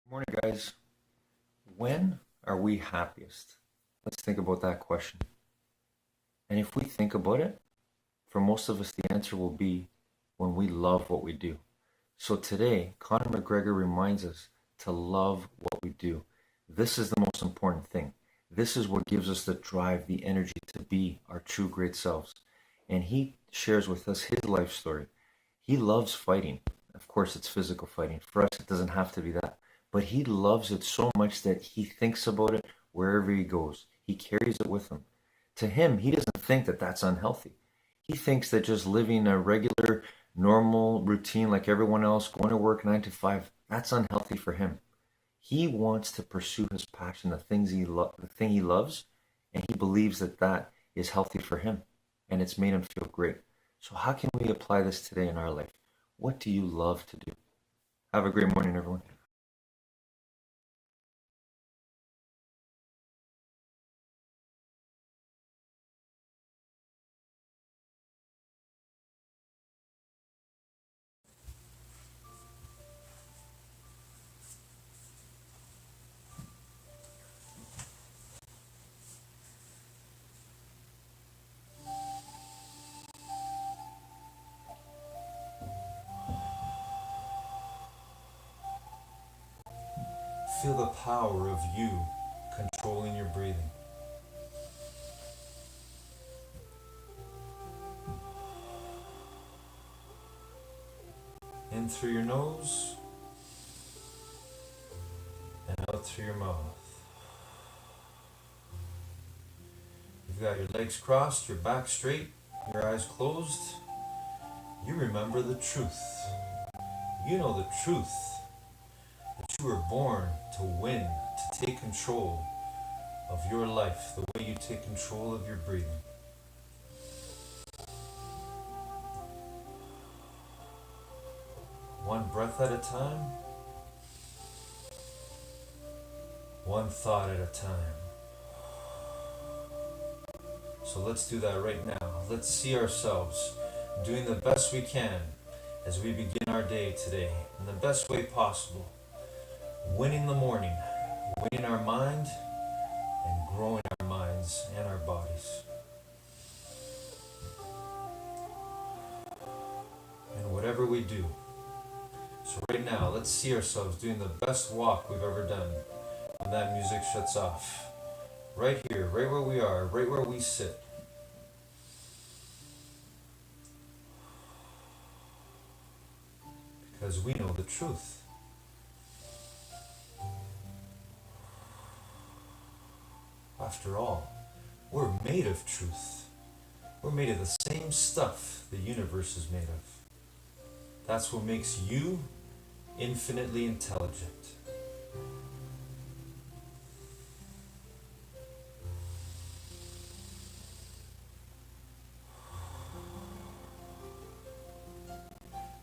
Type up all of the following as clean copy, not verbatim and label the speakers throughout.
Speaker 1: Morning, guys. When are we happiest? Let's think about that question. And if we think about it, for most of us, the answer will be when we love what we do. So today, Conor McGregor reminds us to love what we do. This is the most important thing. This is what gives us the drive, the energy to be our true great selves. And he shares with us his life story. He loves fighting. Of course, it's physical fighting. For us, it doesn't have to be that. But he loves it so much that he thinks about it wherever he goes. He carries it with him. To him, he doesn't think that that's unhealthy. He thinks that just living a regular, normal routine like everyone else, going to work 9 to 5, that's unhealthy for him. He wants to pursue his passion, the thing he loves, and he believes that that is healthy for him, and it's made him feel great. So how can we apply this today in our life? What do you love to do? Have a great morning, everyone.
Speaker 2: Feel the power of you controlling your breathing. In through your nose and out through your mouth. You've got your legs crossed, your back straight, your eyes closed. You remember the truth. You know the truth that you were born to win, to take control of your life the way you take control of your breathing. One breath at a time, one thought at a time. So let's do that right now. Let's see ourselves doing the best we can as we begin our day today in the best way possible. Winning the morning, winning our mind, and growing our minds and our bodies. And whatever we do. So right now, let's see ourselves doing the best walk we've ever done when that music shuts off. Right here, right where we are, right where we sit. Because we know the truth. After all, we're made of truth. We're made of the same stuff the universe is made of. That's what makes you infinitely intelligent.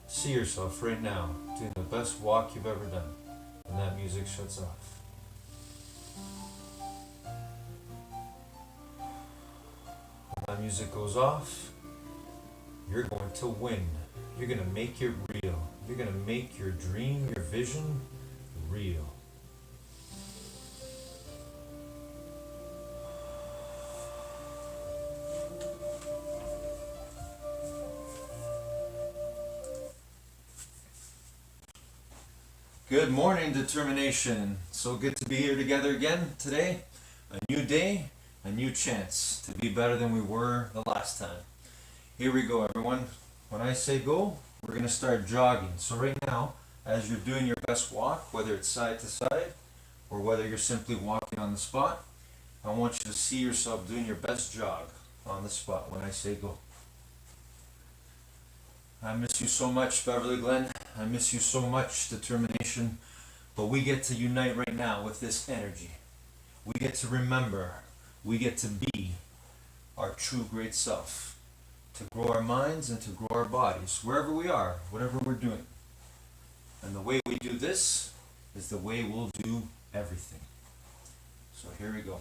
Speaker 2: See yourself right now doing the best walk you've ever done when that music shuts off. When that music goes off, you're going to win. You're going to make it real. You're going to make your dream, your vision real. Good morning, determination. So good to be here together again today. A new day, a new chance to be better than we were the last time. Here we go, everyone. When I say go, we're going to start jogging. So right now, as you're doing your best walk, whether it's side to side or whether you're simply walking on the spot, I want you to see yourself doing your best jog on the spot when I say go. I miss you so much, Beverly Glen. I miss you so much, determination. But we get to unite right now with this energy. We get to remember. We get to be our true great self. To grow our minds and to grow our bodies, wherever we are, whatever we're doing. And the way we do this is the way we'll do everything. So here we go.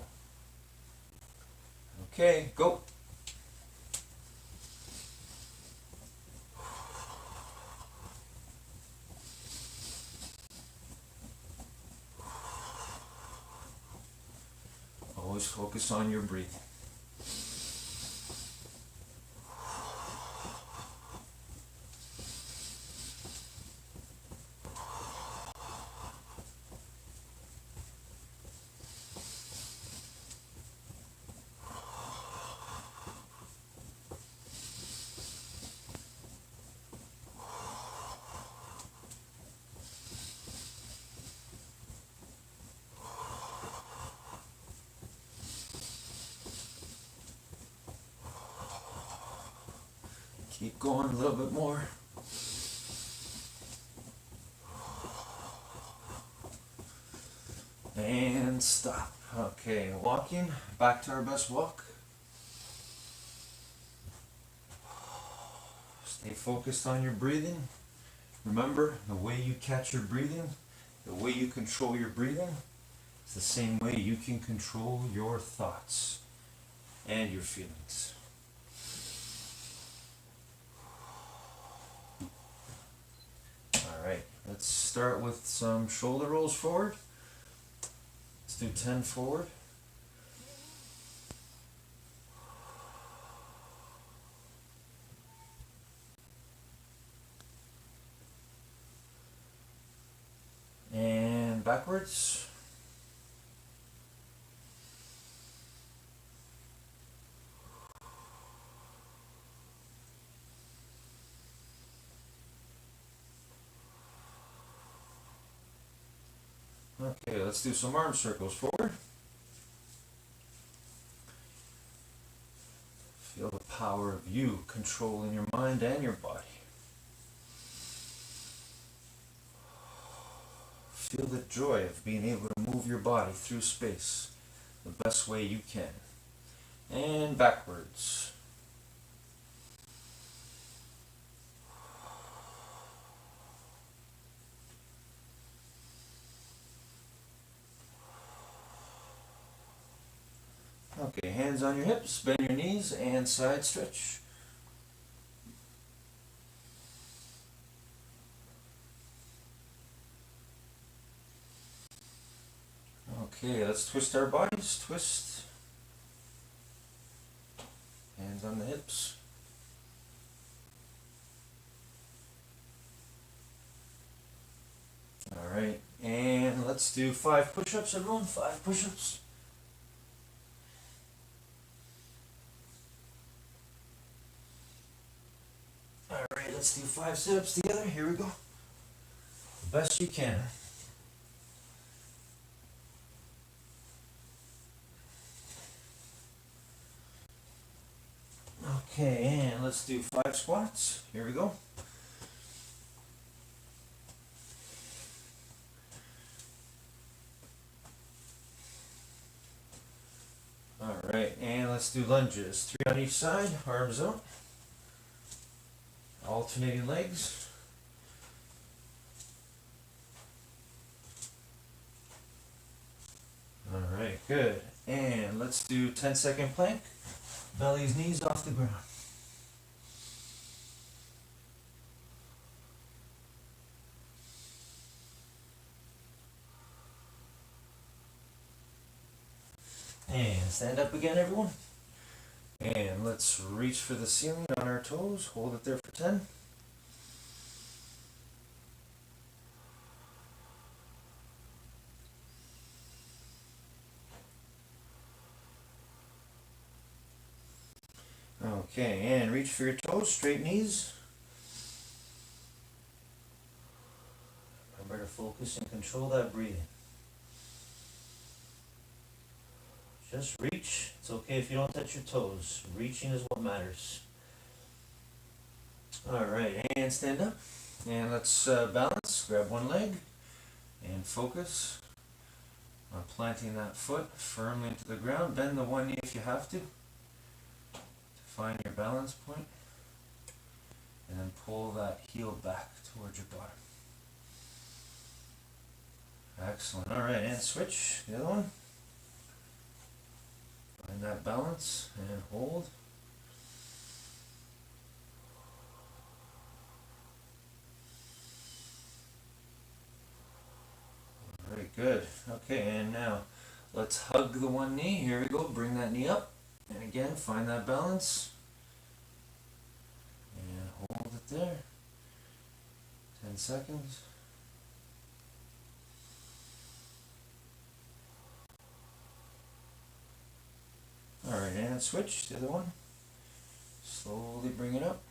Speaker 2: Okay, go. focus on your breathing. Keep going a little bit more. And stop. Okay, walking back to our best walk. Stay focused on your breathing. Remember, the way you catch your breathing, the way you control your breathing, it's the same way you can control your thoughts and your feelings. Alright, let's start with some shoulder rolls forward. Let's do 10 forward. And backwards. Okay, let's do some arm circles forward. Feel the power of you controlling your mind and your body. Feel the joy of being able to move your body through space the best way you can. And backwards. Okay, hands on your hips, bend your knees, and side stretch. Okay, let's twist our bodies. Twist. Hands on the hips. Alright, and let's do 5 push-ups, everyone. 5 push-ups. Alright, let's do 5 sit-ups together. Here we go. The best you can. Okay, and let's do 5 squats. Here we go. Alright, and let's do lunges. 3 on each side, arms out. Alternating legs. Alright, good. And let's do 10-second plank. Belly's knees off the ground. And stand up again, everyone. And let's reach for the ceiling on our toes. Hold it there for 10. Okay, and reach for your toes, straight knees. Remember to focus and control that breathing. Just reach. It's okay if you don't touch your toes. Reaching is what matters. Alright, and stand up. And let's balance. Grab one leg and focus on planting that foot firmly into the ground. Bend the one knee if you have to find your balance point, and then pull that heel back towards your bottom. Excellent. Alright, and switch the other one. Find that balance and hold. Very good. Okay, and now Let's hug the one knee. Here we go. Bring that knee up. And again, find that balance. And hold it there. 10 seconds. Alright, and switch to the other one. Slowly bring it up.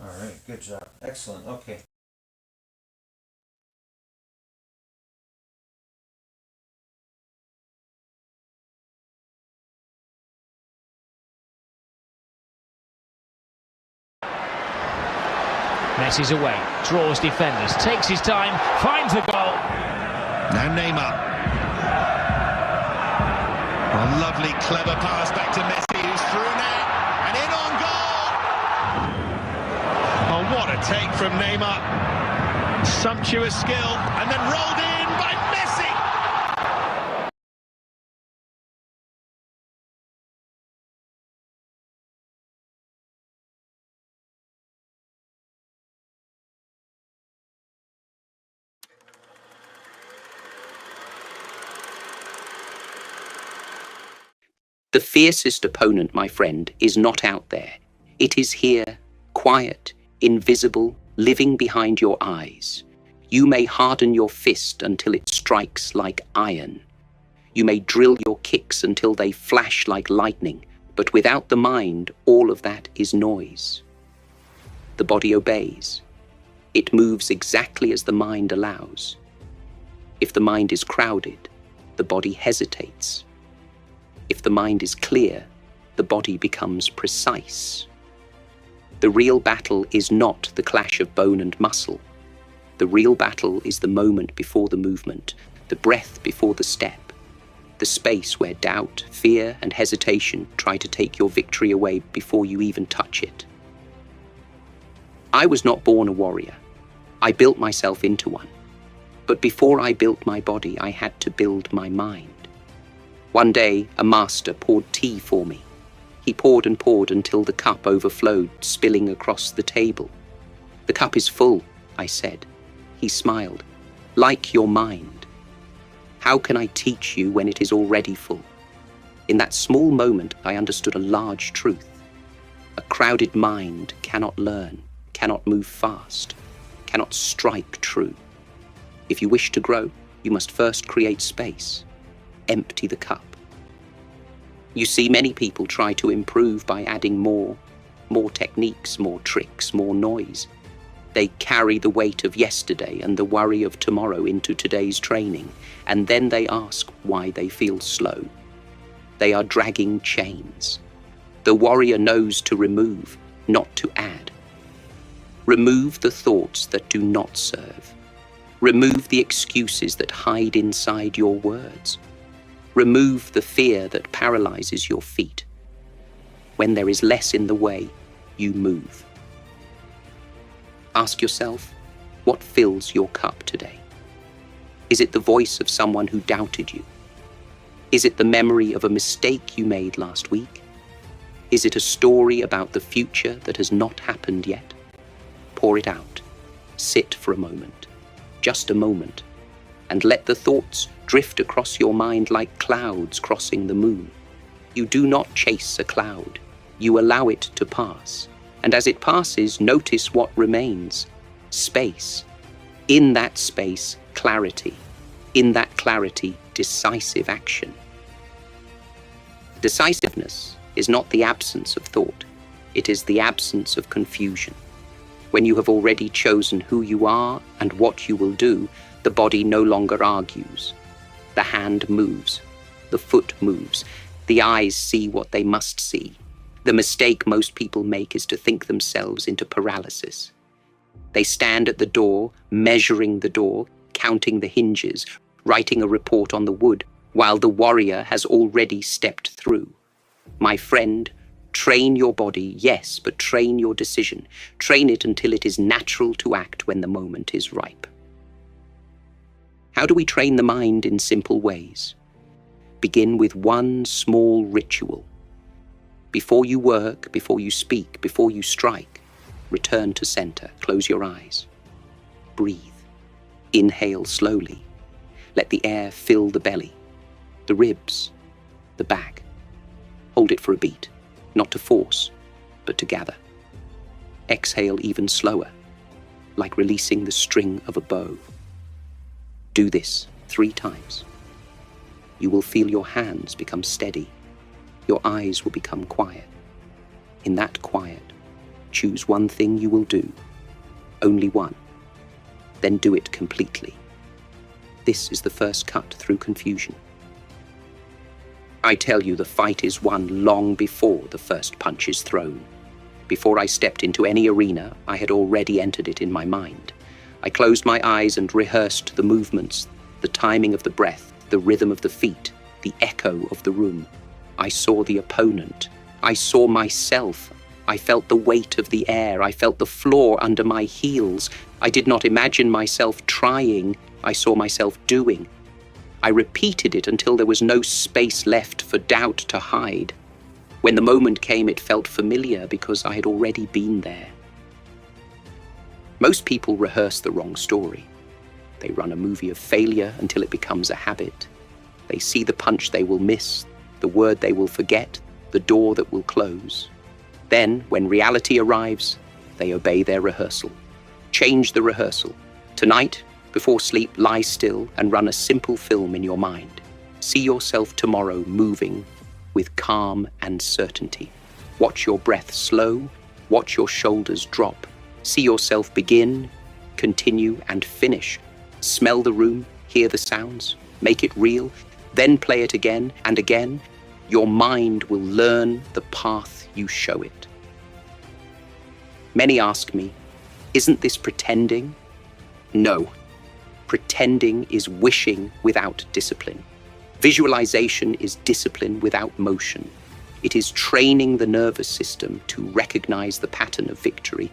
Speaker 2: Alright, good job. Excellent. Okay.
Speaker 3: Messi's away, draws defenders, takes his time, finds the goal.
Speaker 4: Now Neymar. A lovely, clever pass back to Messi, who's through now and in on goal. Oh, what a take from Neymar. Sumptuous skill, and then rolled in by Messi.
Speaker 5: The fiercest opponent, my friend, is not out there. It is here, quiet, invisible, living behind your eyes. You may harden your fist until it strikes like iron. You may drill your kicks until they flash like lightning, but without the mind, all of that is noise. The body obeys. It moves exactly as the mind allows. If the mind is crowded, the body hesitates. If the mind is clear, the body becomes precise. The real battle is not the clash of bone and muscle. The real battle is the moment before the movement, the breath before the step, the space where doubt, fear, and hesitation try to take your victory away before you even touch it. I was not born a warrior. I built myself into one. But before I built my body, I had to build my mind. One day, a master poured tea for me. He poured and poured until the cup overflowed, spilling across the table. "The cup is full," I said. He smiled. "Like your mind. How can I teach you when it is already full?" In that small moment, I understood a large truth. A crowded mind cannot learn, cannot move fast, cannot strike true. If you wish to grow, you must first create space. Empty the cup. You see, many people try to improve by adding more techniques, more tricks, more noise. They carry the weight of yesterday and the worry of tomorrow into today's training, and then they ask why they feel slow. They are dragging chains. The warrior knows to remove, not to add. Remove the thoughts that do not serve. Remove the excuses that hide inside your words. Remove the fear that paralyzes your feet. When there is less in the way, you move. Ask yourself, what fills your cup today? Is it the voice of someone who doubted you? Is it the memory of a mistake you made last week? Is it a story about the future that has not happened yet? Pour it out. Sit for a moment, just a moment, and let the thoughts drift across your mind like clouds crossing the moon. You do not chase a cloud. You allow it to pass. And as it passes, notice what remains. Space. In that space, clarity. In that clarity, decisive action. Decisiveness is not the absence of thought. It is the absence of confusion. When you have already chosen who you are and what you will do, the body no longer argues. The hand moves. The foot moves. The eyes see what they must see. The mistake most people make is to think themselves into paralysis. They stand at the door, measuring the door, counting the hinges, writing a report on the wood, while the warrior has already stepped through. My friend, train your body, yes, but train your decision. Train it until it is natural to act when the moment is ripe. How do we train the mind in simple ways? Begin with one small ritual. Before you work, before you speak, before you strike, return to center. Close your eyes. Breathe. Inhale slowly. Let the air fill the belly, the ribs, the back. Hold it for a beat, not to force, but to gather. Exhale even slower, like releasing the string of a bow. Do this 3 times. You will feel your hands become steady. Your eyes will become quiet. In that quiet, choose one thing you will do, only one. Then do it completely. This is the first cut through confusion. I tell you, the fight is won long before the first punch is thrown. Before I stepped into any arena, I had already entered it in my mind. I closed my eyes and rehearsed the movements, the timing of the breath, the rhythm of the feet, the echo of the room. I saw the opponent. I saw myself. I felt the weight of the air. I felt the floor under my heels. I did not imagine myself trying. I saw myself doing. I repeated it until there was no space left for doubt to hide. When the moment came, it felt familiar because I had already been there. Most people rehearse the wrong story. They run a movie of failure until it becomes a habit. They see the punch they will miss, the word they will forget, the door that will close. Then, when reality arrives, they obey their rehearsal. Change the rehearsal. Tonight, before sleep, lie still and run a simple film in your mind. See yourself tomorrow moving with calm and certainty. Watch your breath slow. Watch your shoulders drop. See yourself begin, continue, and finish. Smell the room, hear the sounds, make it real, then play it again and again. Your mind will learn the path you show it. Many ask me, isn't this pretending? No. Pretending is wishing without discipline. Visualization is discipline without motion. It is training the nervous system to recognize the pattern of victory.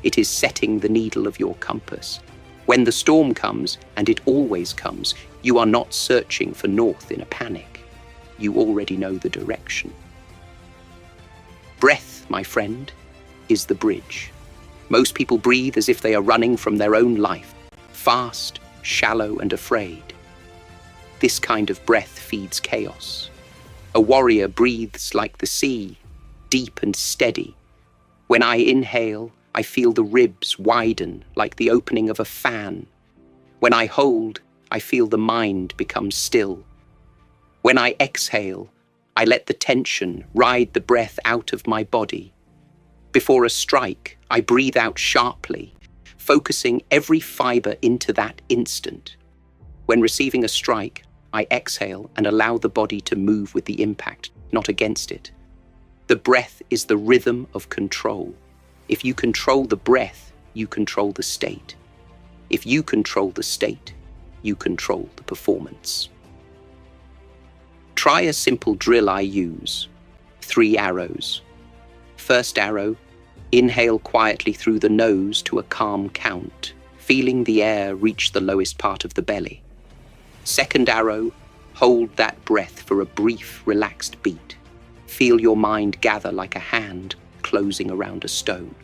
Speaker 5: It is setting the needle of your compass. When the storm comes, and it always comes, you are not searching for north in a panic. You already know the direction. Breath, my friend, is the bridge. Most people breathe as if they are running from their own life, fast, shallow, and afraid. This kind of breath feeds chaos. A warrior breathes like the sea, deep and steady. When I inhale, I feel the ribs widen like the opening of a fan. When I hold, I feel the mind become still. When I exhale, I let the tension ride the breath out of my body. Before a strike, I breathe out sharply, focusing every fiber into that instant. When receiving a strike, I exhale and allow the body to move with the impact, not against it. The breath is the rhythm of control. If you control the breath, you control the state. If you control the state, you control the performance. Try a simple drill I use. 3 arrows. First arrow, inhale quietly through the nose to a calm count, feeling the air reach the lowest part of the belly. Second arrow, hold that breath for a brief, relaxed beat. Feel your mind gather like a hand closing around a stone.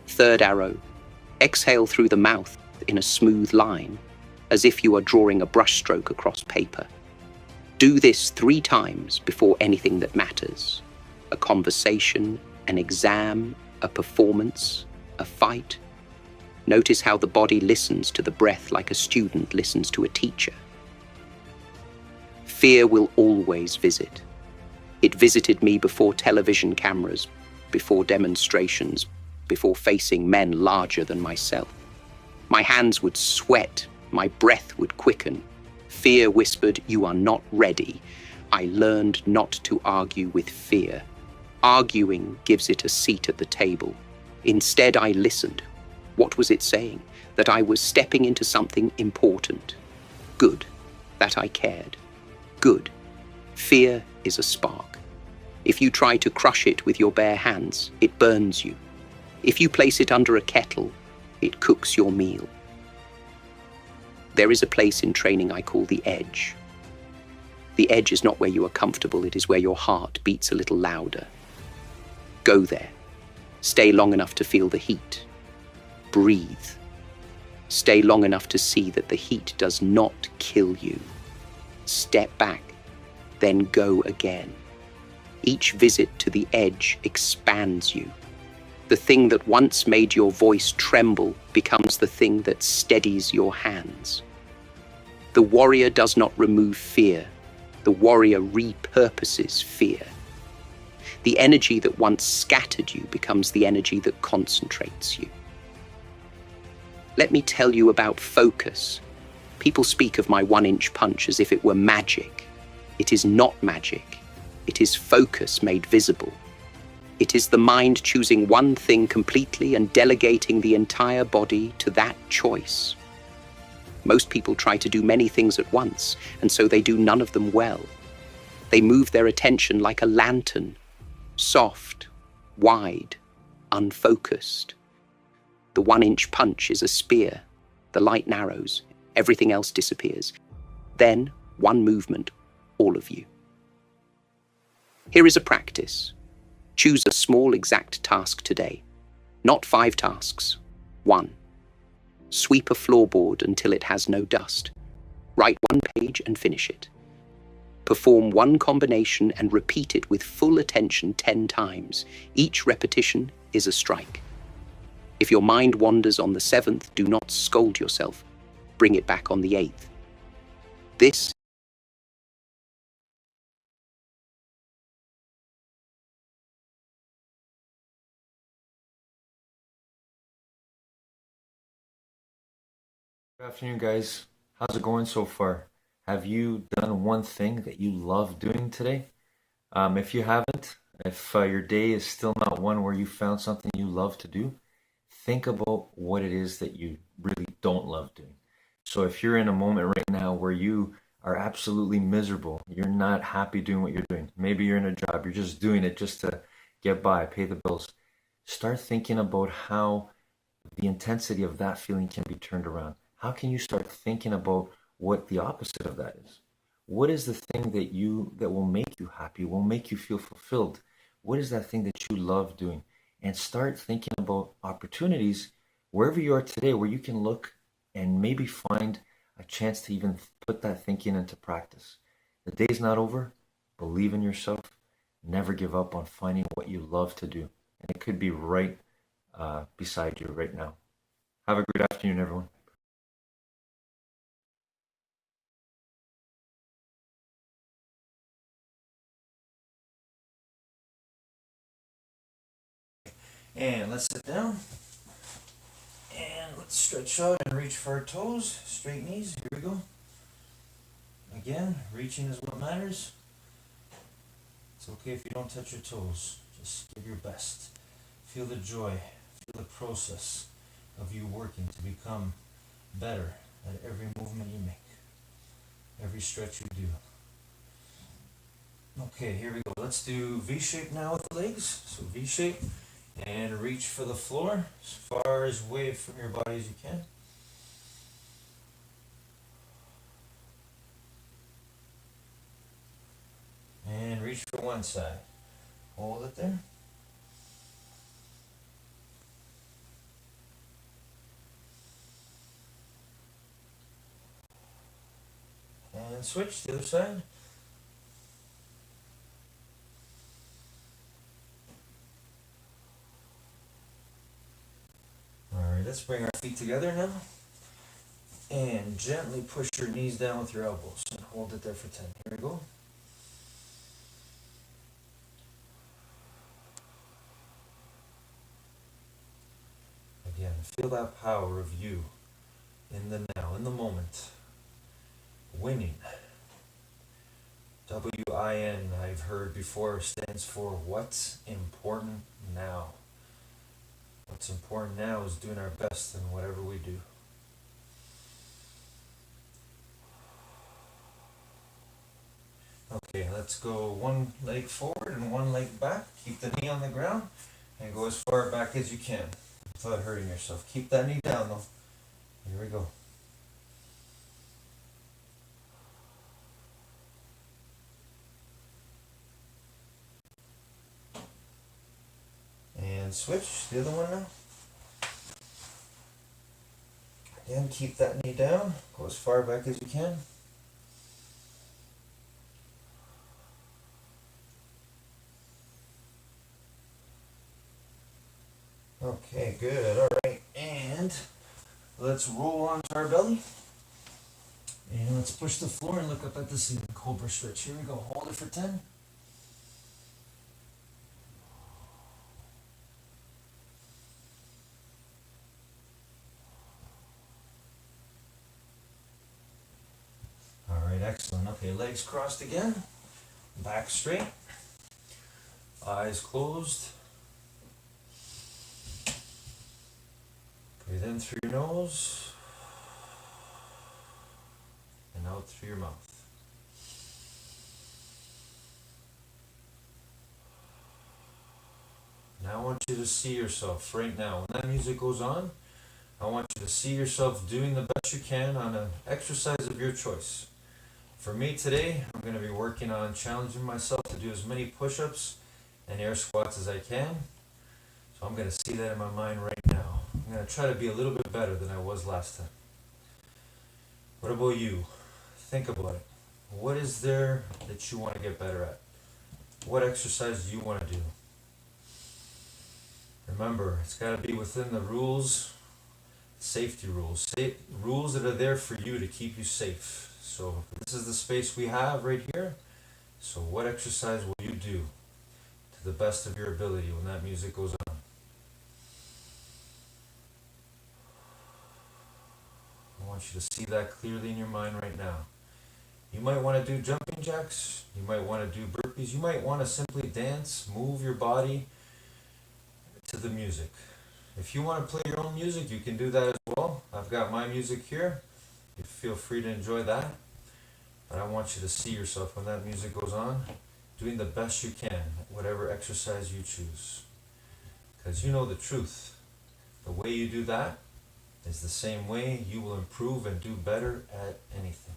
Speaker 5: Third arrow, exhale through the mouth in a smooth line, as if you are drawing a brushstroke across paper. Do this 3 times before anything that matters. A conversation, an exam, a performance, a fight. Notice how the body listens to the breath like a student listens to a teacher. Fear will always visit. It visited me before television cameras, before demonstrations, before facing men larger than myself. My hands would sweat, my breath would quicken. Fear whispered, "You are not ready." I learned not to argue with fear. Arguing gives it a seat at the table. Instead, I listened. What was it saying? That I was stepping into something important. Good. That I cared. Good. Fear is a spark. If you try to crush it with your bare hands, it burns you. If you place it under a kettle, it cooks your meal. There is a place in training I call the edge. The edge is not where you are comfortable, it is where your heart beats a little louder. Go there. Stay long enough to feel the heat. Breathe. Stay long enough to see that the heat does not kill you. Step back, then go again. Each visit to the edge expands you. The thing that once made your voice tremble becomes the thing that steadies your hands. The warrior does not remove fear. The warrior repurposes fear. The energy that once scattered you becomes the energy that concentrates you. Let me tell you about focus. People speak of my 1-inch punch as if it were magic. It is not magic. It is focus made visible. It is the mind choosing one thing completely and delegating the entire body to that choice. Most people try to do many things at once, and so they do none of them well. They move their attention like a lantern, soft, wide, unfocused. The 1-inch punch is a spear. The light narrows. Everything else disappears. Then, one movement, all of you. Here is a practice. Choose a small, exact task today. Not 5 tasks. 1. Sweep a floorboard until it has no dust. Write 1 page and finish it. Perform 1 combination and repeat it with full attention 10 times. Each repetition is a strike. If your mind wanders on the 7th, do not scold yourself. Bring it back on the 8th. This
Speaker 1: Good afternoon, guys. How's it going so far? Have you done one thing that you love doing today? If you haven't, if your day is still not one where you found something you love to do, think about what it is that you really don't love doing. So if you're in a moment right now where you are absolutely miserable, you're not happy doing what you're doing, maybe you're in a job, you're just doing it just to get by, pay the bills, start thinking about how the intensity of that feeling can be turned around. How can you start thinking about what the opposite of that is? What is the thing that will make you happy, will make you feel fulfilled? What is that thing that you love doing? And start thinking about opportunities wherever you are today where you can look and maybe find a chance to even put that thinking into practice. The day's not over. Believe in yourself. Never give up on finding what you love to do. And it could be right beside you right now. Have a great afternoon, everyone.
Speaker 2: And let's sit down. And let's stretch out and reach for our toes. Straight knees. Here we go. Again, reaching is what matters. It's okay if you don't touch your toes. Just give your best. Feel the joy. Feel the process of you working to become better at every movement you make. Every stretch you do. Okay, here we go. Let's do V-shape now with the legs. So V-shape. And reach for the floor as far away from your body as you can. And reach for one side. Hold it there. And switch to the other side. Alright, let's bring our feet together now. And gently push your knees down with your elbows. And hold it there for 10. Here we go. Again, feel that power of you in the now, in the moment. Winning. W-I-N, I've heard before, stands for what's important now. What's important now is doing our best in whatever we do. Okay, let's go one leg forward and one leg back. Keep the knee on the ground and go as far back as you can without hurting yourself. Keep that knee down though. Here we go. And switch, the other one now. Again, keep that knee down. Go as far back as you can. Okay, good. All right, and let's roll onto our belly. And let's push the floor and look up at the ceiling. Cobra stretch. Here we go. Hold it for 10. All right, excellent. Okay, legs crossed again. Back straight. Eyes closed. Breathe in through your nose and out through your mouth. Now I want you to see yourself right now. When that music goes on, I want you to see yourself doing the best you can on an exercise of your choice. For me today, I'm going to be working on challenging myself to do as many push-ups and air squats as I can. So I'm going to see that in my mind right now. I'm going to try to be a little bit better than I was last time. What about you? Think about it. What is there that you want to get better at? What exercise do you want to do? Remember, it's got to be within the rules, safety rules. Rules that are there for you to keep you safe. So this is the space we have right here. So what exercise will you do to the best of your ability when that music goes on? I want you to see that clearly in your mind right now. You might want to do jumping jacks. You might want to do burpees. You might want to simply dance, move your body to the music. If you want to play your own music, you can do that as well. I've got my music here. You feel free to enjoy that. But I want you to see yourself when that music goes on, doing the best you can at whatever exercise you choose. Because you know the truth. The way you do that is the same way you will improve and do better at anything.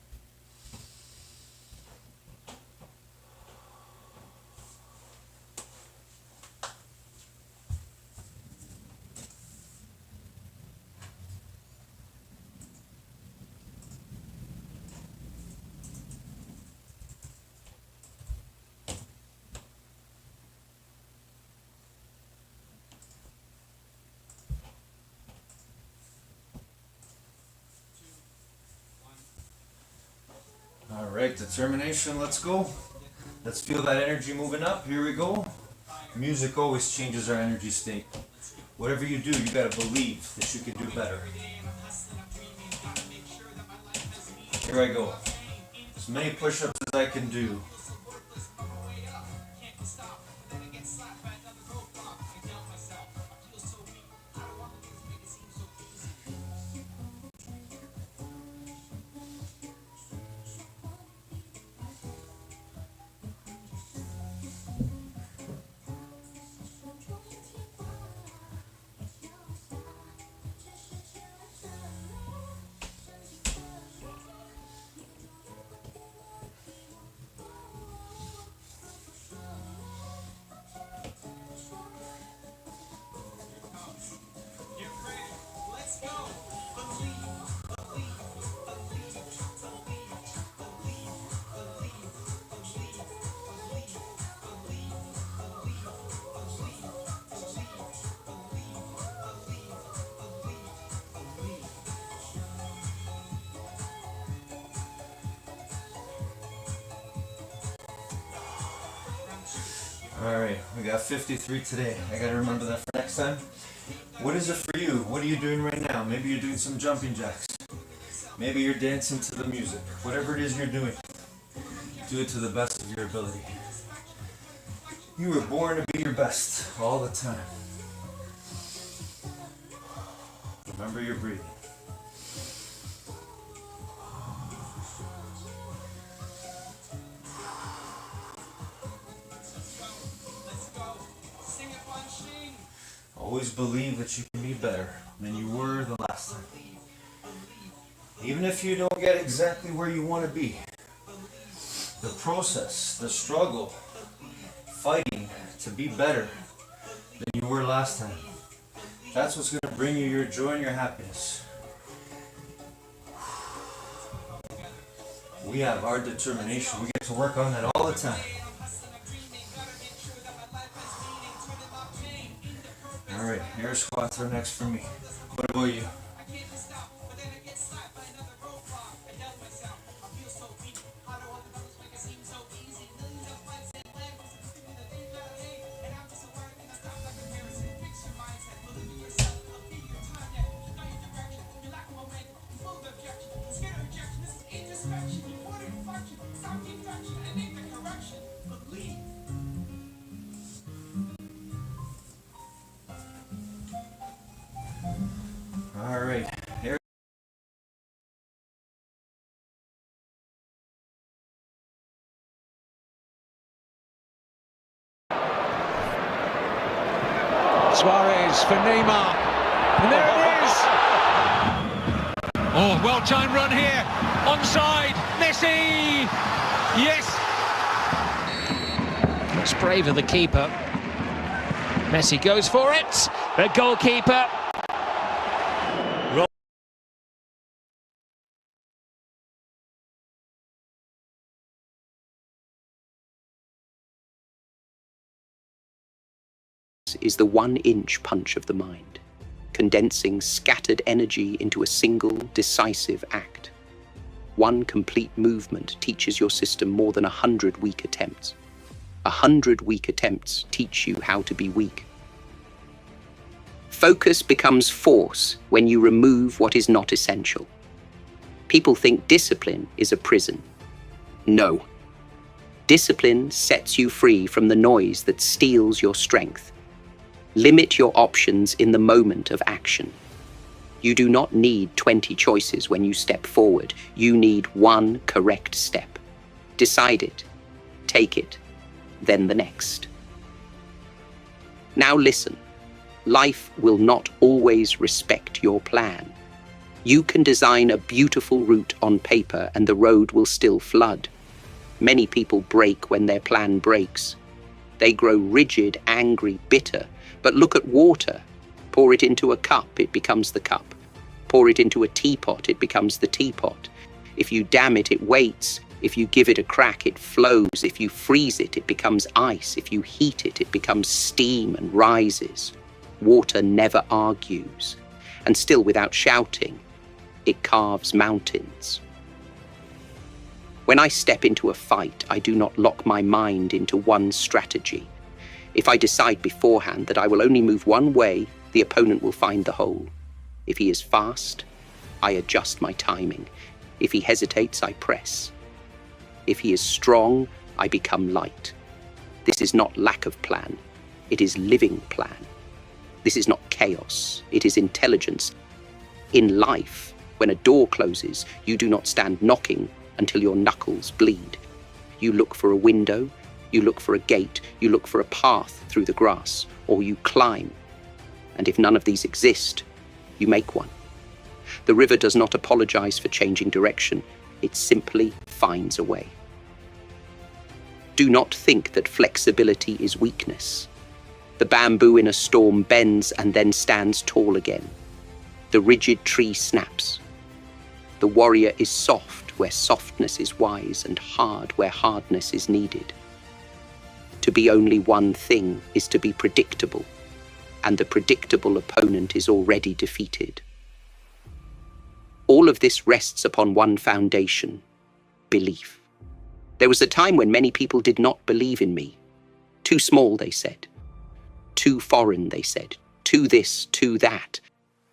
Speaker 2: All right, determination, let's go. Let's feel that energy moving up. Here we go. Music always changes our energy state. Whatever you do, you gotta believe that you can do better. Here I go. As many push-ups as I can do. Alright, we got 53 today. I gotta remember that for next time. What is it for you? What are you doing right now? Maybe you're doing some jumping jacks. Maybe you're dancing to the music. Whatever it is you're doing, do it to the best of your ability. You were born to be your best all the time. Remember your breathing. Always believe that you can be better than you were the last time. Even if you don't get exactly where you want to be, the process, the struggle, fighting to be better, than you were last time. That's what's going to bring you your joy and your happiness. We have our determination. We get to work on that all the time. Alright, air squats are next for me. What about you? Alright, air.
Speaker 4: Suarez for Neymar. And there it is! Oh, well-timed run here. Onside. Messi! Yes!
Speaker 3: That's brave of the keeper. Messi goes for it. The goalkeeper.
Speaker 5: Is the 1-inch punch of the mind, condensing scattered energy into a single, decisive act. One complete movement teaches your system more than 100 weak attempts. 100 weak attempts teach you how to be weak. Focus becomes force when you remove what is not essential. People think discipline is a prison. No. Discipline sets you free from the noise that steals your strength. Limit your options in the moment of action. You do not need 20 choices when you step forward. You need one correct step. Decide it, take it, then the next. Now listen, life will not always respect your plan. You can design a beautiful route on paper and the road will still flood. Many people break when their plan breaks. They grow rigid, angry, bitter. But look at water. Pour it into a cup, it becomes the cup. Pour it into a teapot, it becomes the teapot. If you dam it, it waits. If you give it a crack, it flows. If you freeze it, it becomes ice. If you heat it, it becomes steam and rises. Water never argues. And still without shouting, it carves mountains. When I step into a fight, I do not lock my mind into one strategy. If I decide beforehand that I will only move one way, the opponent will find the hole. If he is fast, I adjust my timing. If he hesitates, I press. If he is strong, I become light. This is not lack of plan. It is living plan. This is not chaos. It is intelligence. In life, when a door closes, you do not stand knocking until your knuckles bleed. You look for a window, you look for a gate, you look for a path through the grass, or you climb. And if none of these exist, you make one. The river does not apologize for changing direction. It simply finds a way. Do not think that flexibility is weakness. The bamboo in a storm bends and then stands tall again. The rigid tree snaps. The warrior is soft where softness is wise and hard where hardness is needed. To be only one thing is to be predictable, and the predictable opponent is already defeated. All of this rests upon one foundation: belief. There was a time when many people did not believe in me. Too small, they said. Too foreign, they said. Too this, too that.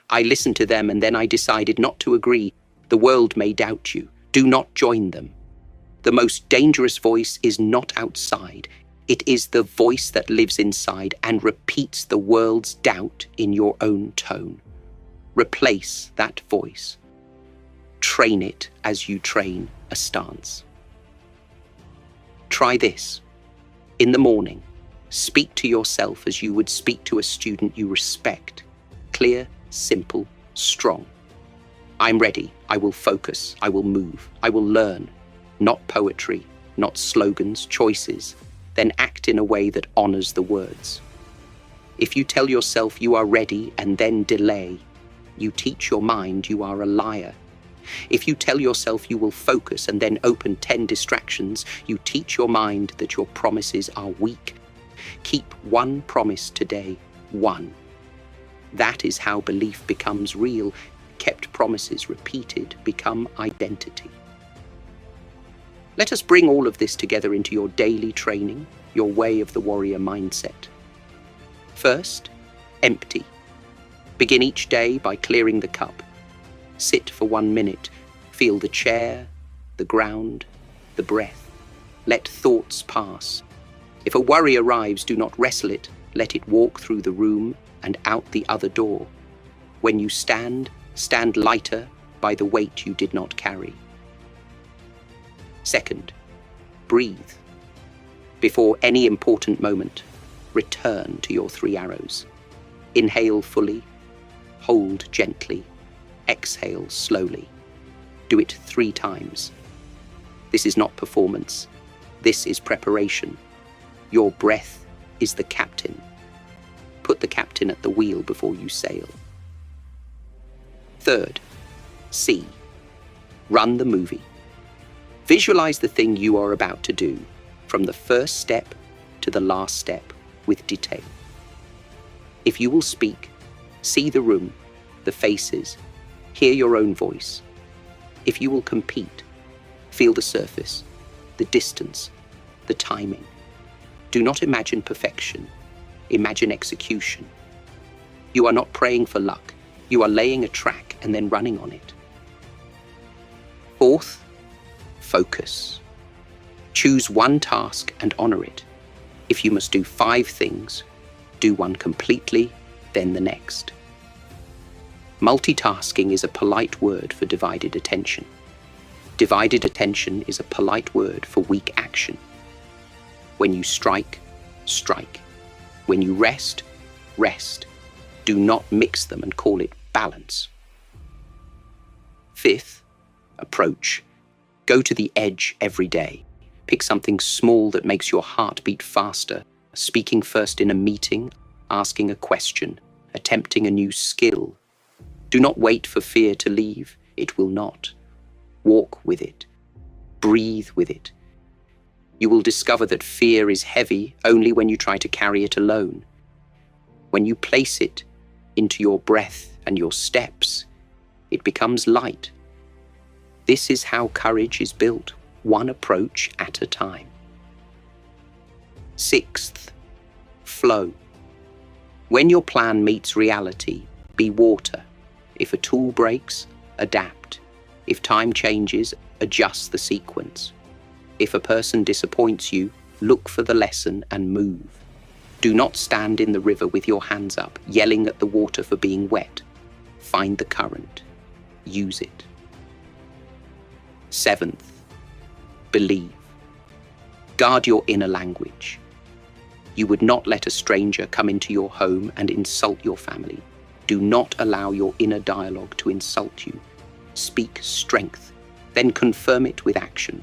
Speaker 5: I listened to them and then I decided not to agree. The world may doubt you. Do not join them. The most dangerous voice is not outside. It is the voice that lives inside and repeats the world's doubt in your own tone. Replace that voice. Train it as you train a stance. Try this. In the morning, speak to yourself as you would speak to a student you respect. Clear, simple, strong. I'm ready. I will focus. I will move. I will learn. Not poetry, not slogans, choices. Then act in a way that honors the words. If you tell yourself you are ready and then delay, you teach your mind you are a liar. If you tell yourself you will focus and then open 10 distractions, you teach your mind that your promises are weak. Keep one promise today, one. That is how belief becomes real. Kept promises repeated become identity. Let us bring all of this together into your daily training, your way of the warrior mindset. First, empty. Begin each day by clearing the cup. Sit for 1 minute. Feel the chair, the ground, the breath. Let thoughts pass. If a worry arrives, do not wrestle it. Let it walk through the room and out the other door. When you stand, stand lighter by the weight you did not carry. Second, breathe. Before any important moment, return to your 3 arrows. Inhale fully, hold gently, exhale slowly. Do it 3 times. This is not performance. This is preparation. Your breath is the captain. Put the captain at the wheel before you sail. Third, see. Run the movie. Visualize the thing you are about to do, from the first step to the last step, with detail. If you will speak, see the room, the faces, hear your own voice. If you will compete, feel the surface, the distance, the timing. Do not imagine perfection, imagine execution. You are not praying for luck, you are laying a track and then running on it. Fourth, focus. Choose one task and honor it. If you must do 5 things, do one completely, then the next. Multitasking is a polite word for divided attention. Divided attention is a polite word for weak action. When you strike, strike. When you rest, rest. Do not mix them and call it balance. Fifth, approach. Go to the edge every day. Pick something small that makes your heart beat faster. Speaking first in a meeting, asking a question, attempting a new skill. Do not wait for fear to leave. It will not. Walk with it. Breathe with it. You will discover that fear is heavy only when you try to carry it alone. When you place it into your breath and your steps, it becomes light. This is how courage is built, one approach at a time. Sixth, flow. When your plan meets reality, be water. If a tool breaks, adapt. If time changes, adjust the sequence. If a person disappoints you, look for the lesson and move. Do not stand in the river with your hands up, yelling at the water for being wet. Find the current. Use it. Seventh, believe. Guard your inner language. You would not let a stranger come into your home and insult your family. Do not allow your inner dialogue to insult you. Speak strength, then confirm it with action.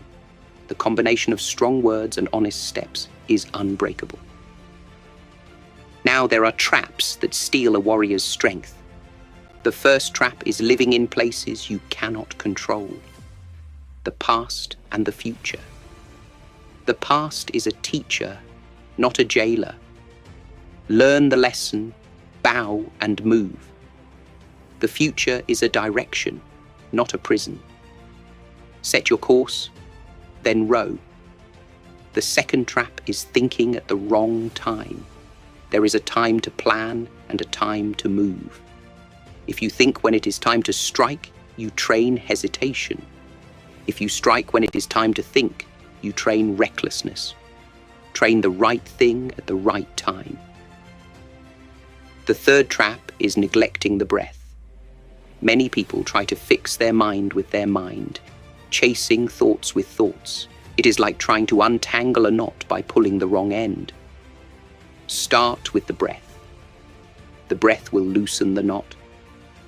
Speaker 5: The combination of strong words and honest steps is unbreakable. Now there are traps that steal a warrior's strength. The first trap is living in places you cannot control. The past and the future. The past is a teacher, not a jailer. Learn the lesson, bow and move. The future is a direction, not a prison. Set your course, then row. The second trap is thinking at the wrong time. There is a time to plan and a time to move. If you think when it is time to strike, you train hesitation. If you strike when it is time to think, you train recklessness. Train the right thing at the right time. The third trap is neglecting the breath. Many people try to fix their mind with their mind, chasing thoughts with thoughts. It is like trying to untangle a knot by pulling the wrong end. Start with the breath. The breath will loosen the knot.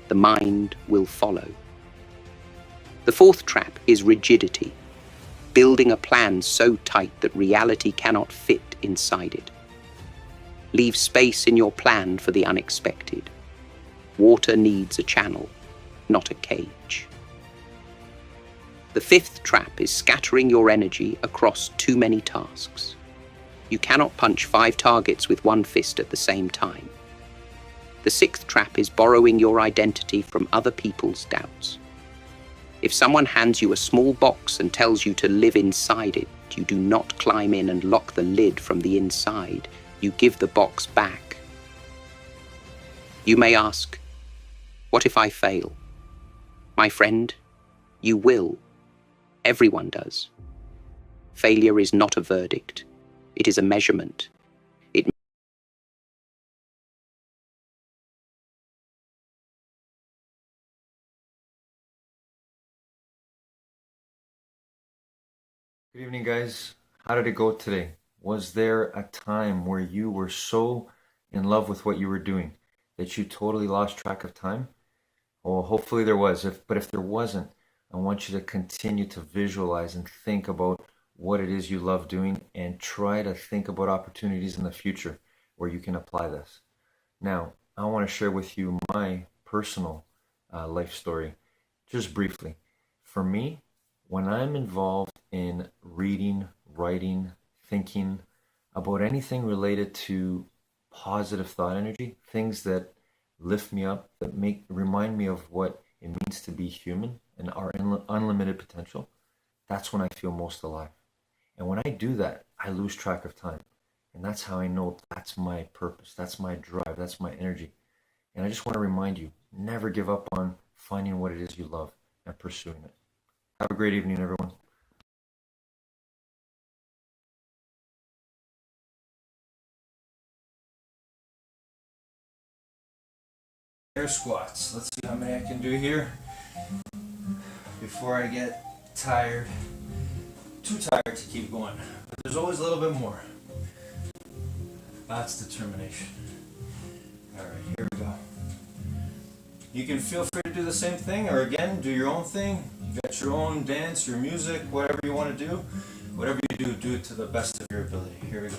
Speaker 5: The mind will follow. The fourth trap is rigidity, building a plan so tight that reality cannot fit inside it. Leave space in your plan for the unexpected. Water needs a channel, not a cage. The fifth trap is scattering your energy across too many tasks. You cannot punch 5 targets with one fist at the same time. The sixth trap is borrowing your identity from other people's doubts. If someone hands you a small box and tells you to live inside it, you do not climb in and lock the lid from the inside. You give the box back. You may ask, what if I fail? My friend, you will. Everyone does. Failure is not a verdict. It is a measurement.
Speaker 1: Good evening, guys. How did it go today? Was there a time where you were so in love with what you were doing that you totally lost track of time? Well, hopefully there was. But if there wasn't, I want you to continue to visualize and think about what it is you love doing and try to think about opportunities in the future where you can apply this. Now, I want to share with you my personal life story, just briefly. For me, when I'm involved in reading, writing, thinking about anything related to positive thought energy, things that lift me up, that remind me of what it means to be human and our unlimited potential, that's when I feel most alive. And when I do that, I lose track of time. And that's how I know that's my purpose, that's my drive, that's my energy. And I just want to remind you, never give up on finding what it is you love and pursuing it. Have a great evening, everyone.
Speaker 2: Air squats. Let's see how many I can do here before I get tired. Too tired to keep going. But there's always a little bit more. That's determination. Alright, here we go. You can feel free to do the same thing, or again, do your own thing. You got your own dance, your music, whatever you want to do. Whatever you do, do it to the best of your ability. Here we go.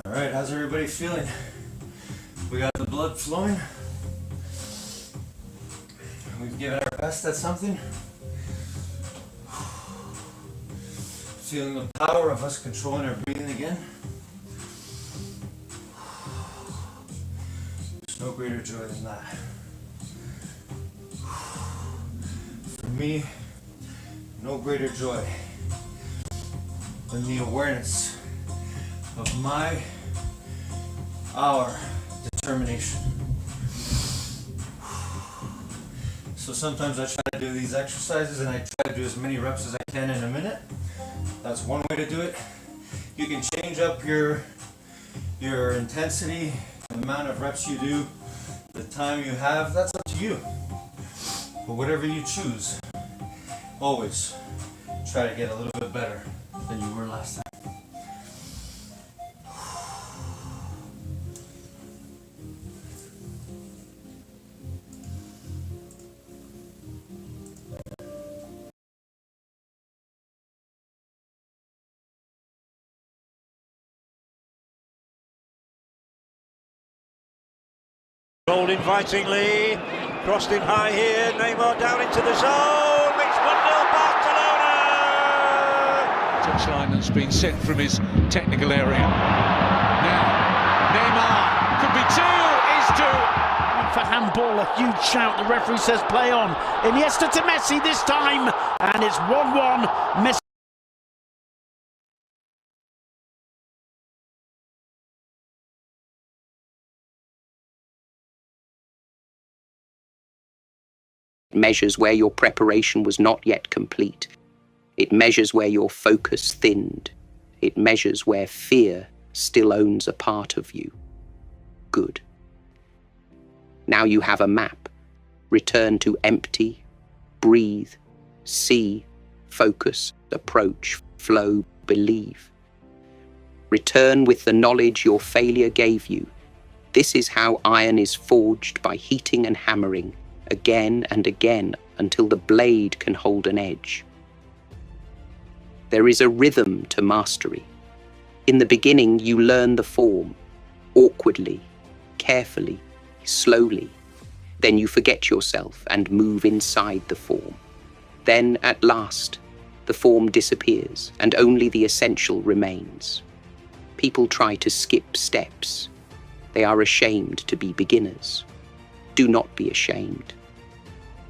Speaker 2: Alright, how's everybody feeling? We got the blood flowing. We've given our best at something. Feeling the power of us controlling our breathing again. There's no greater joy than that. For me, no greater joy than the awareness of our determination. So sometimes I try to do these exercises and I try to do as many reps as I can in a minute. That's one way to do it. You can change up your intensity, the amount of reps you do, The time you have, that's up to you. But whatever you choose, always try to get a little bit better than you were last time.
Speaker 6: Rolled invitingly, crossed in high here, Neymar down into the zone, it's 1-0 Barcelona!
Speaker 3: Touchline that's been sent from his technical area. Now, Neymar could be two, is two.
Speaker 7: For handball, a huge shout, the referee says play on. Iniesta to Messi this time, and it's 1-1. Messi.
Speaker 5: It measures where your preparation was not yet complete. It measures where your focus thinned. It measures where fear still owns a part of you. Good. Now you have a map. Return to empty, breathe, see, focus, approach, flow, believe. Return with the knowledge your failure gave you. This is how iron is forged, by heating and hammering, again and again, until the blade can hold an edge. There is a rhythm to mastery. In the beginning, you learn the form, awkwardly, carefully, slowly. Then you forget yourself and move inside the form. Then, at last, the form disappears and only the essential remains. People try to skip steps. They are ashamed to be beginners. Do not be ashamed.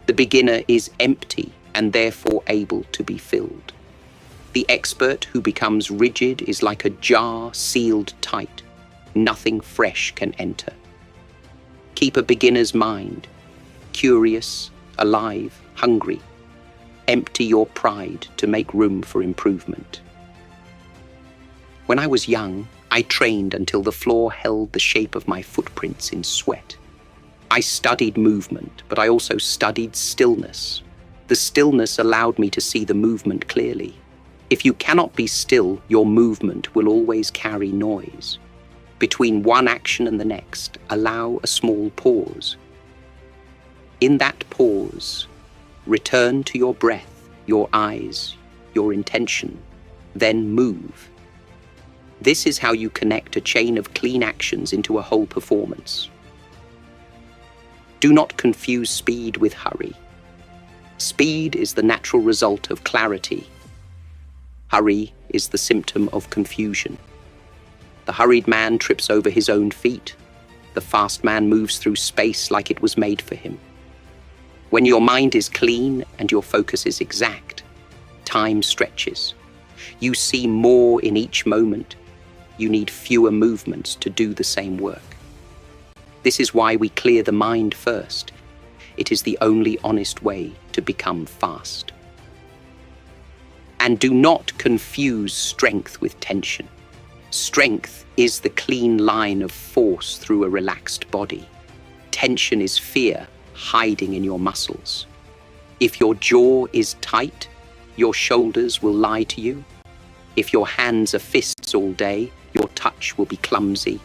Speaker 5: The beginner is empty and therefore able to be filled. The expert who becomes rigid is like a jar sealed tight. Nothing fresh can enter. Keep a beginner's mind, curious, alive, hungry. Empty your pride to make room for improvement. When I was young, I trained until the floor held the shape of my footprints in sweat. I studied movement, but I also studied stillness. The stillness allowed me to see the movement clearly. If you cannot be still, your movement will always carry noise. Between one action and the next, allow a small pause. In that pause, return to your breath, your eyes, your intention, then move. This is how you connect a chain of clean actions into a whole performance. Do not confuse speed with hurry. Speed is the natural result of clarity. Hurry is the symptom of confusion. The hurried man trips over his own feet. The fast man moves through space like it was made for him. When your mind is clean and your focus is exact, time stretches. You see more in each moment. You need fewer movements to do the same work. This is why we clear the mind first. It is the only honest way to become fast. And do not confuse strength with tension. Strength is the clean line of force through a relaxed body. Tension is fear hiding in your muscles. If your jaw is tight, your shoulders will lie to you. If your hands are fists all day, your touch will be clumsy.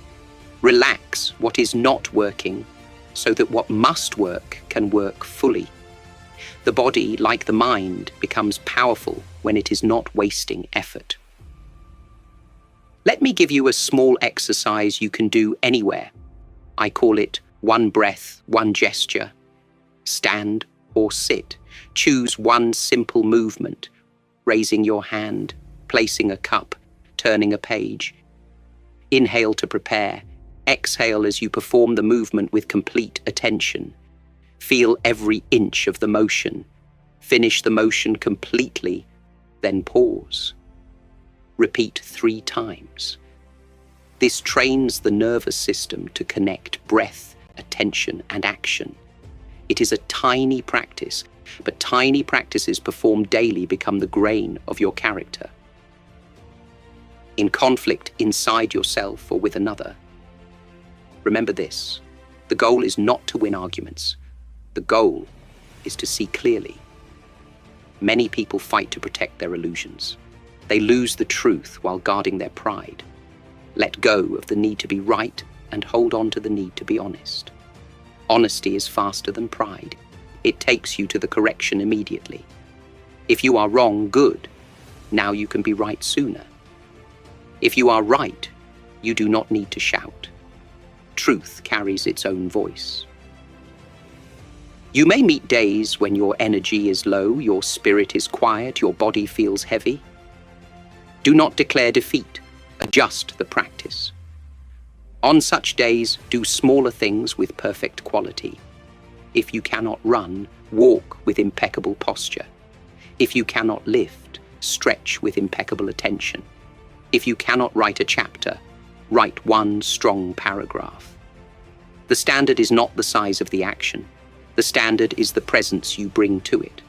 Speaker 5: Relax what is not working so that what must work can work fully. The body, like the mind, becomes powerful when it is not wasting effort. Let me give you a small exercise you can do anywhere. I call it one breath, one gesture. Stand or sit. Choose one simple movement. Raising your hand, placing a cup, turning a page. Inhale to prepare. Exhale as you perform the movement with complete attention. Feel every inch of the motion. Finish the motion completely, then pause. Repeat 3 times. This trains the nervous system to connect breath, attention, and action. It is a tiny practice, but tiny practices performed daily become the grain of your character. In conflict inside yourself or with another, remember this: The goal is not to win arguments. The goal is to see clearly. Many people fight to protect their illusions. They lose the truth while guarding their pride. Let go of the need to be right and hold on to the need to be honest. Honesty is faster than pride. It takes you to the correction immediately. If you are wrong, good. Now you can be right sooner. If you are right, you do not need to shout. Truth carries its own voice. You may meet days when your energy is low, your spirit is quiet, your body feels heavy. Do not declare defeat. Adjust the practice. On such days, do smaller things with perfect quality. If you cannot run, walk with impeccable posture. If you cannot lift, stretch with impeccable attention. If you cannot write a chapter, write one strong paragraph. The standard is not the size of the action. The standard is the presence you bring to it.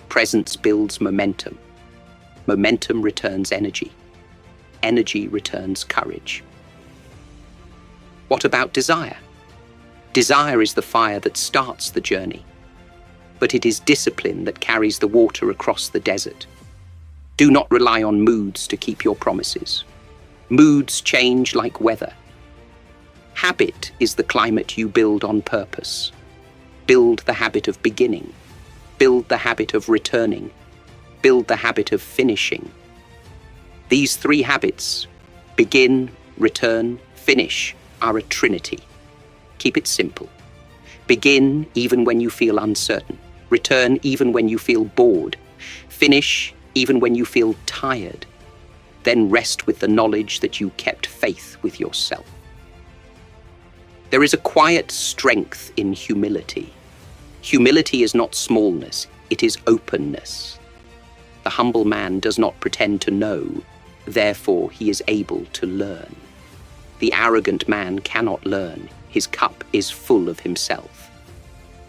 Speaker 5: Presence builds momentum. Momentum returns energy. Energy returns courage. What about desire? Desire is the fire that starts the journey, but it is discipline that carries the water across the desert. Do not rely on moods to keep your promises. Moods change like weather. Habit is the climate you build on purpose. Build the habit of beginning. Build the habit of returning. Build the habit of finishing. These three habits, begin, return, finish, are a trinity. Keep it simple. Begin even when you feel uncertain. Return even when you feel bored. Finish even when you feel tired. Then rest with the knowledge that you kept faith with yourself. There is a quiet strength in humility. Humility is not smallness, it is openness. The humble man does not pretend to know, therefore he is able to learn. The arrogant man cannot learn, his cup is full of himself.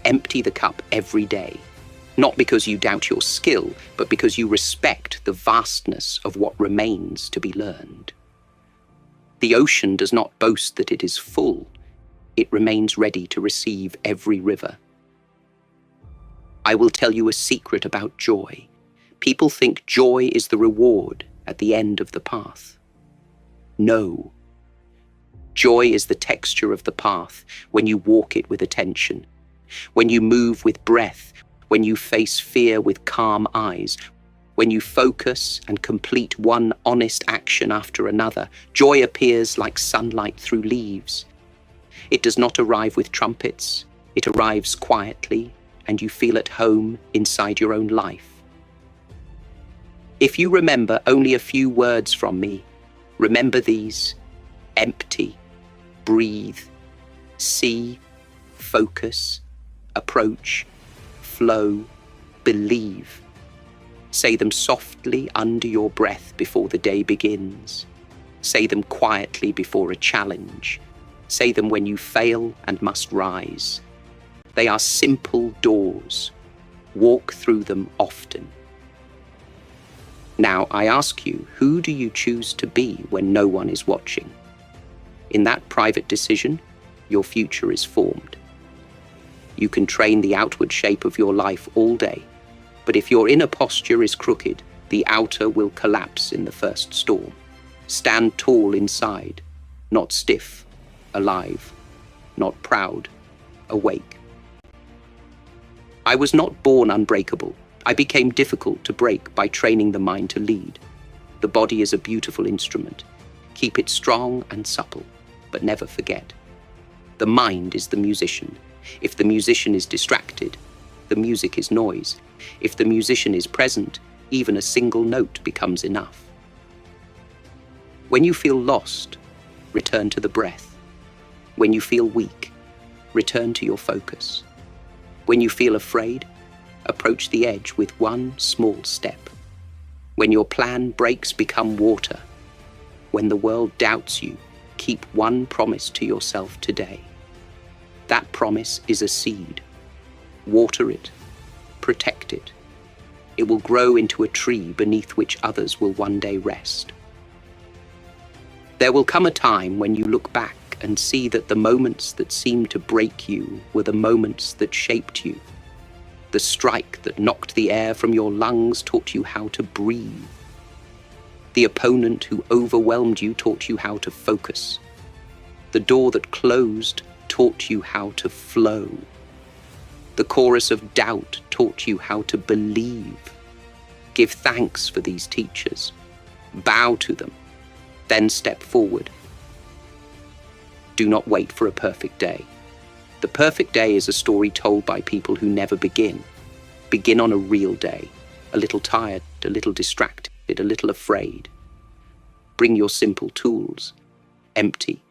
Speaker 5: Empty the cup every day, not because you doubt your skill, but because you respect the vastness of what remains to be learned. The ocean does not boast that it is full, it remains ready to receive every river. I will tell you a secret about joy. People think joy is the reward at the end of the path. No. Joy is the texture of the path when you walk it with attention, when you move with breath, when you face fear with calm eyes, when you focus and complete one honest action after another. Joy appears like sunlight through leaves. It does not arrive with trumpets. It arrives quietly, and you feel at home inside your own life. If you remember only a few words from me, remember these: empty, breathe, see, focus, approach, flow, believe. Say them softly under your breath before the day begins. Say them quietly before a challenge. Say them when you fail and must rise. They are simple doors. Walk through them often. Now I ask you, who do you choose to be when no one is watching? In that private decision, your future is formed. You can train the outward shape of your life all day, but if your inner posture is crooked, the outer will collapse in the first storm. Stand tall inside, not stiff, alive, not proud, awake. I was not born unbreakable. I became difficult to break by training the mind to lead. The body is a beautiful instrument. Keep it strong and supple, but never forget. The mind is the musician. If the musician is distracted, the music is noise. If the musician is present, even a single note becomes enough. When you feel lost, return to the breath. When you feel weak, return to your focus. When you feel afraid, approach the edge with one small step. When your plan breaks, become water. When the world doubts you, keep one promise to yourself today. That promise is a seed. Water it, protect it. It will grow into a tree beneath which others will one day rest. There will come a time when you look back and see that the moments that seemed to break you were the moments that shaped you. The strike that knocked the air from your lungs taught you how to breathe. The opponent who overwhelmed you taught you how to focus. The door that closed taught you how to flow. The chorus of doubt taught you how to believe. Give thanks for these teachers. Bow to them. Then step forward. Do not wait for a perfect day. The perfect day is a story told by people who never begin. Begin on a real day, a little tired, a little distracted, a little afraid. Bring your simple tools. Empty,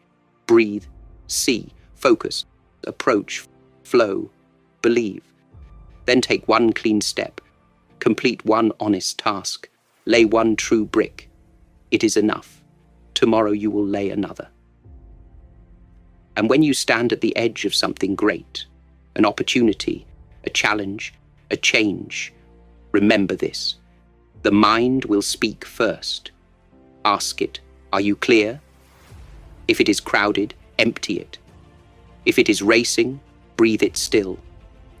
Speaker 5: breathe, see, focus, approach, flow, believe. Then take one clean step, complete one honest task, lay one true brick. It is enough. Tomorrow you will lay another. And when you stand at the edge of something great, an opportunity, a challenge, a change, remember this. The mind will speak first. Ask it, are you clear? If it is crowded, empty it. If it is racing, breathe it still.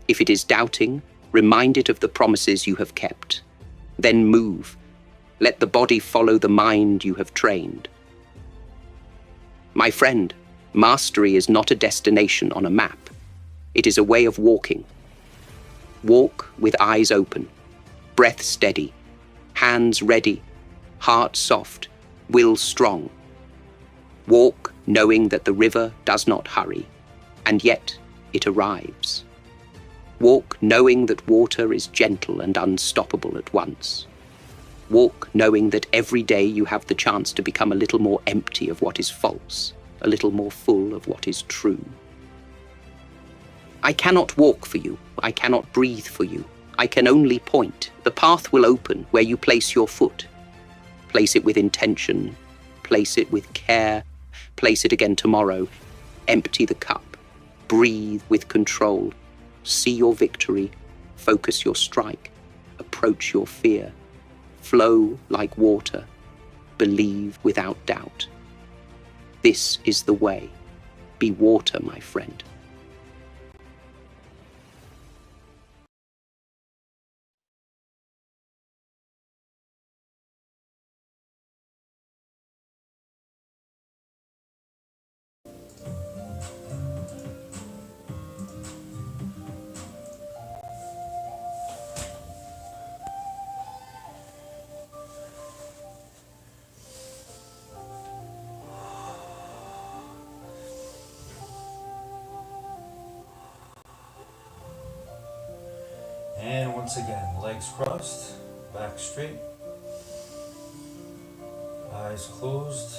Speaker 5: If it is doubting, remind it of the promises you have kept. Then move. Let the body follow the mind you have trained. My friend, mastery is not a destination on a map. It is a way of walking. Walk with eyes open, breath steady, hands ready, heart soft, will strong. Walk knowing that the river does not hurry, and yet it arrives. Walk knowing that water is gentle and unstoppable at once. Walk knowing that every day you have the chance to become a little more empty of what is false, a little more full of what is true. I cannot walk for you. I cannot breathe for you. I can only point. The path will open where you place your foot. Place it with intention. Place it with care. Place it again tomorrow. Empty the cup. Breathe with control. See your victory. Focus your strike. Approach your fear. Flow like water. Believe without doubt. This is the way. Be water, my friend.
Speaker 2: And once again, legs crossed, back straight, eyes closed,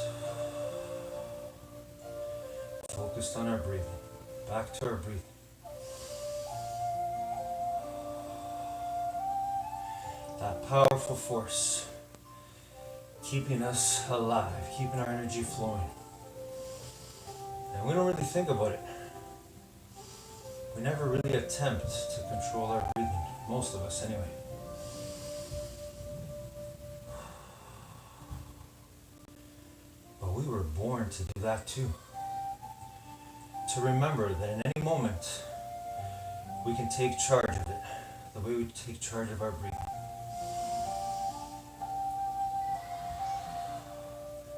Speaker 2: focused on our breathing, back to our breathing. That powerful force keeping us alive, keeping our energy flowing. And we don't really think about it. We never really attempt to control our breathing, most of us anyway. But we were born to do that too. To remember that in any moment, we can take charge of it, the way we take charge of our breathing.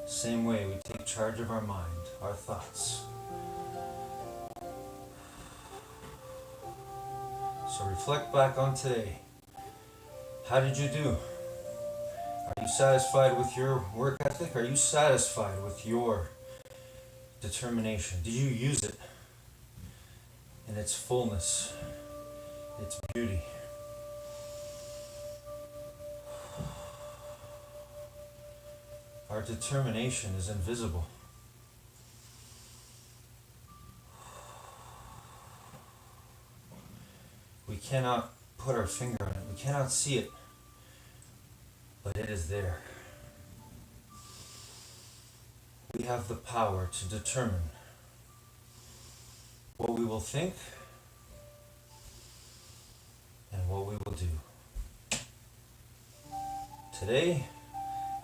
Speaker 2: Same way we take charge of our mind, our thoughts. So reflect back on today. How did you do? Are you satisfied with your work ethic? Are you satisfied with your determination? Did you use it in its fullness, its beauty? Our determination is invisible. We cannot put our finger on it. We cannot see it, but it is there. We have the power to determine what we will think and what we will do. Today,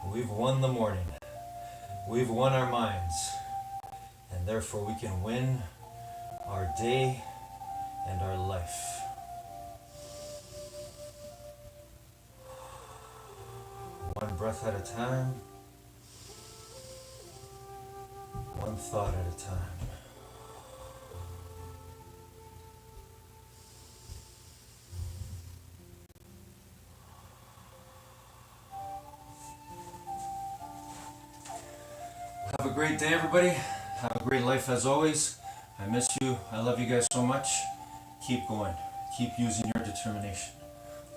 Speaker 2: we've won the morning. We've won our minds. And and therefore we can win our day and our life. One breath at a time, one thought at a time. Have a great day, everybody. Have a great life as always. I miss you. I love you guys so much. Keep going. Keep using your determination.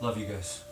Speaker 2: Love you guys.